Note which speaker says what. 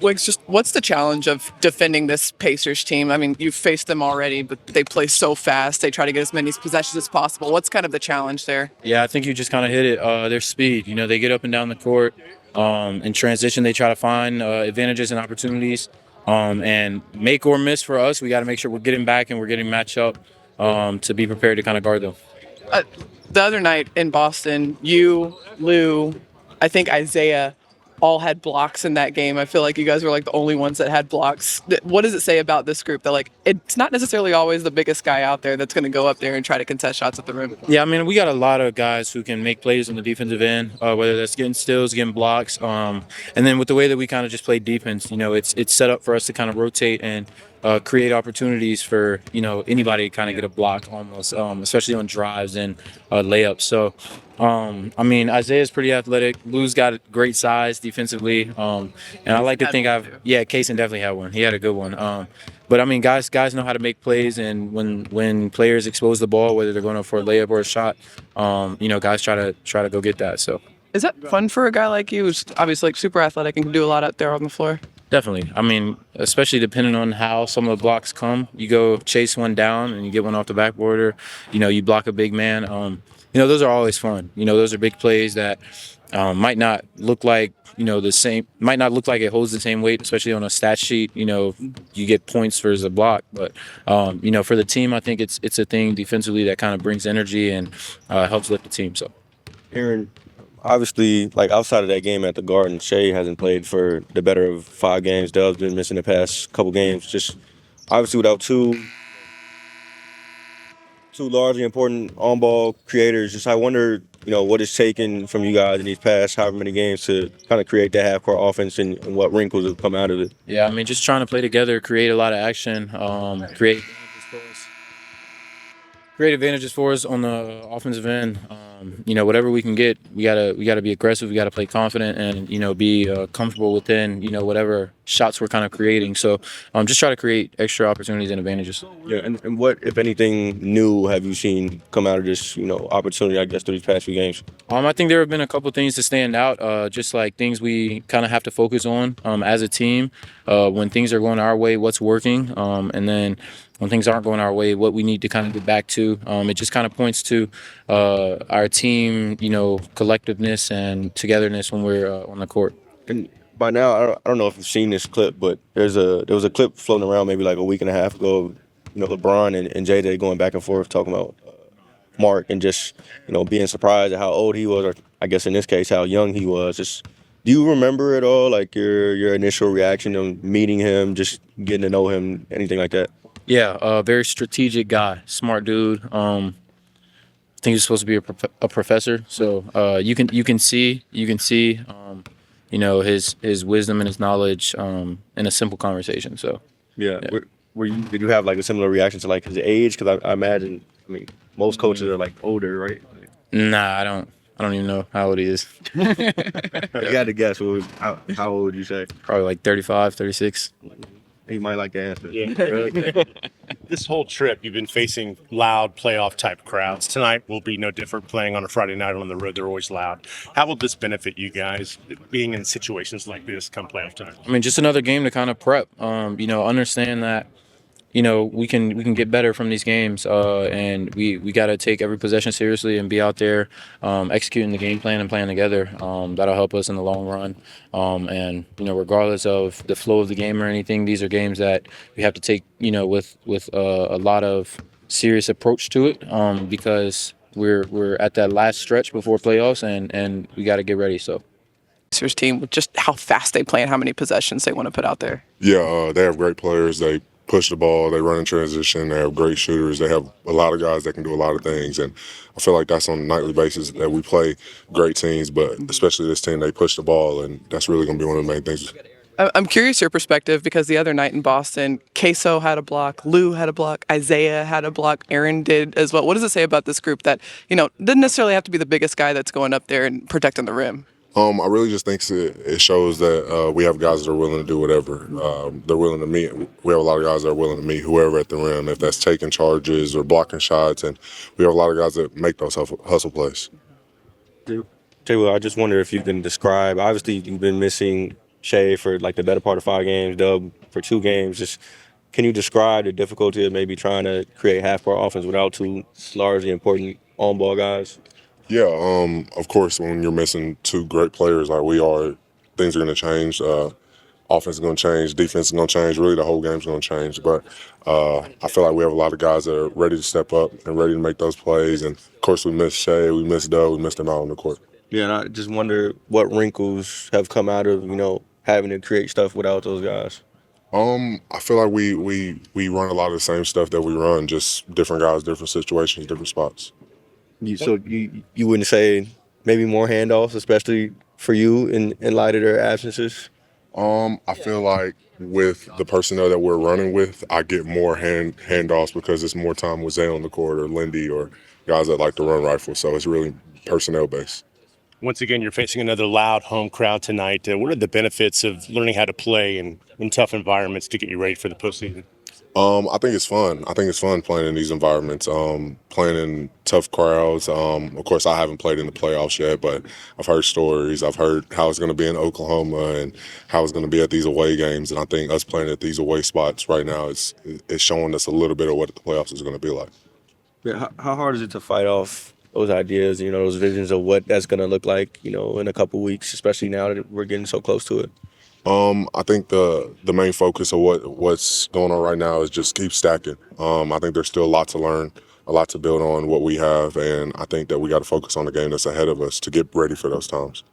Speaker 1: Wiggs, just what's the challenge of defending this Pacers team? I mean, you've faced them already, but they play so fast. They try to get as many possessions as possible. What's kind of the challenge there?
Speaker 2: Yeah, I think you just kind of hit it. Their speed. They get up and down the court. In transition, they try to find advantages and opportunities. And make or miss for us, we got to make sure we're getting back and we're getting matched up to be prepared to kind of guard them.
Speaker 1: The other night in Boston, you, Lou, I think Isaiah all had blocks in that game. I feel like you guys were like the only ones that had blocks. What does it say about this group that like it's not necessarily always the biggest guy out there that's going to go up there and try to contest shots at the rim?
Speaker 2: Yeah, I mean, we got a lot of guys who can make plays on the defensive end, whether that's getting steals, getting blocks. And then with the way that we kind of just play defense, it's set up for us to kind of rotate and create opportunities for, anybody to kind of get a block almost, especially on drives and layups. So, I mean, Isaiah's pretty athletic. Lou's got great size defensively. And I like to think Kaysen definitely had one. He had a good one. But I mean, guys know how to make plays, and when players expose the ball, whether they're going up for a layup or a shot, guys try to go get that. So
Speaker 1: is that fun for a guy like you, who's obviously like super athletic and can do a lot out there on the floor?
Speaker 2: Definitely. I mean, especially depending on how some of the blocks come, you go chase one down and you get one off the backboard, or you block a big man. Those are always fun. Those are big plays that might not look like the same, might not look like it holds the same weight, especially on a stat sheet. You get points for a block, but for the team, I think it's a thing defensively that kind of brings energy and helps lift the team. So,
Speaker 3: Aaron, obviously, like outside of that game at the Garden, Shea hasn't played for the better of 5 games. Dove's been missing the past couple games. Just obviously without two largely important on-ball creators. Just I wonder, what it's taken from you guys in these past however many games to kind of create that half-court offense and what wrinkles have come out of it.
Speaker 2: Yeah, I mean, just trying to play together, create a lot of action, create advantages for us on the offensive end. Whatever we can get, we gotta be aggressive. We gotta play confident and be comfortable within whatever shots we're kind of creating. So just try to create extra opportunities and advantages.
Speaker 3: Yeah, and what, if anything, new have you seen come out of this opportunity, I guess, through these past few games?
Speaker 2: I think there have been a couple of things to stand out, just like things we kind of have to focus on as a team. When things are going our way, what's working, and then when things aren't going our way, what we need to kind of get back to. It just kind of points to our team, collectiveness and togetherness when we're on the court.
Speaker 3: And by now, I don't know if you've seen this clip, but there was a clip floating around maybe like a week and a half ago. LeBron and JJ going back and forth talking about Mark and just being surprised at how old he was, or I guess in this case how young he was. Just do you remember at all like your initial reaction to meeting him, just getting to know him, anything like that?
Speaker 2: Yeah, very strategic guy, smart dude. I think he's supposed to be a professor, so you can see his wisdom and his knowledge in a simple conversation. So
Speaker 3: yeah. Did you have like a similar reaction to like his age? Because I imagine, most coaches are like older, right?
Speaker 2: Nah, I don't even know how old he is.
Speaker 3: You got to guess. How old would you say?
Speaker 2: Probably like 35, 36.
Speaker 3: He might like to answer.
Speaker 4: Yeah. This whole trip, you've been facing loud playoff-type crowds. Tonight will be no different. Playing on a Friday night on the road, they're always loud. How will this benefit you guys, being in situations like this come playoff time?
Speaker 2: I mean, just another game to kind of prep. Understand that we can get better from these games, and we got to take every possession seriously and be out there executing the game plan and playing together. That'll help us in the long run. And regardless of the flow of the game or anything, these are games that we have to take with a lot of serious approach to it, because we're at that last stretch before playoffs, and we got to get ready. So.
Speaker 1: Pacers team, with just how fast they play and how many possessions they want to put out there.
Speaker 5: Yeah, they have great players. They push the ball, they run in transition, they have great shooters, they have a lot of guys that can do a lot of things, and I feel like that's on a nightly basis that we play great teams, but especially this team, they push the ball, and that's really going to be one of the main things.
Speaker 1: I'm curious your perspective, because the other night in Boston, Queso had a block, Lou had a block, Isaiah had a block, Aaron did as well. What does it say about this group that, didn't necessarily have to be the biggest guy that's going up there and protecting the rim?
Speaker 5: I really just think it shows that we have guys that are willing to do whatever. They're willing to meet. We have a lot of guys that are willing to meet whoever at the rim, if that's taking charges or blocking shots, and we have a lot of guys that make those hustle plays.
Speaker 3: Taylor, I just wonder if you can describe, obviously you've been missing Shea for like the better part of 5 games, Dub for 2 games. Just can you describe the difficulty of maybe trying to create half-court offense without two largely important on-ball guys?
Speaker 5: Yeah, of course, when you're missing two great players like we are, things are going to change. Offense is going to change, defense is going to change. Really, the whole game's going to change. But I feel like we have a lot of guys that are ready to step up and ready to make those plays. And of course, we missed Shea, we missed Doe, we missed them out on the court.
Speaker 3: Yeah, and I just wonder what wrinkles have come out of, having to create stuff without those guys.
Speaker 5: I feel like we run a lot of the same stuff that we run, just different guys, different situations, different spots.
Speaker 3: So you wouldn't say maybe more handoffs, especially for you in light of their absences?
Speaker 5: I feel like with the personnel that we're running with, I get more handoffs because it's more time with Zay on the court or Lindy or guys that like to run rifle. So it's really personnel based.
Speaker 4: Once again, you're facing another loud home crowd tonight. What are the benefits of learning how to play in tough environments to get you ready for the postseason?
Speaker 5: I think it's fun. I think it's fun playing in these environments, playing in tough crowds. Of course, I haven't played in the playoffs yet, but I've heard stories. I've heard how it's going to be in Oklahoma and how it's going to be at these away games. And I think us playing at these away spots right now is showing us a little bit of what the playoffs is going to be like.
Speaker 3: Yeah, how hard is it to fight off those ideas, those visions of what that's going to look like, in a couple weeks, especially now that we're getting so close to it?
Speaker 5: I think the main focus of what's going on right now is just keep stacking. I think there's still a lot to learn, a lot to build on what we have, and I think that we got to focus on the game that's ahead of us to get ready for those times.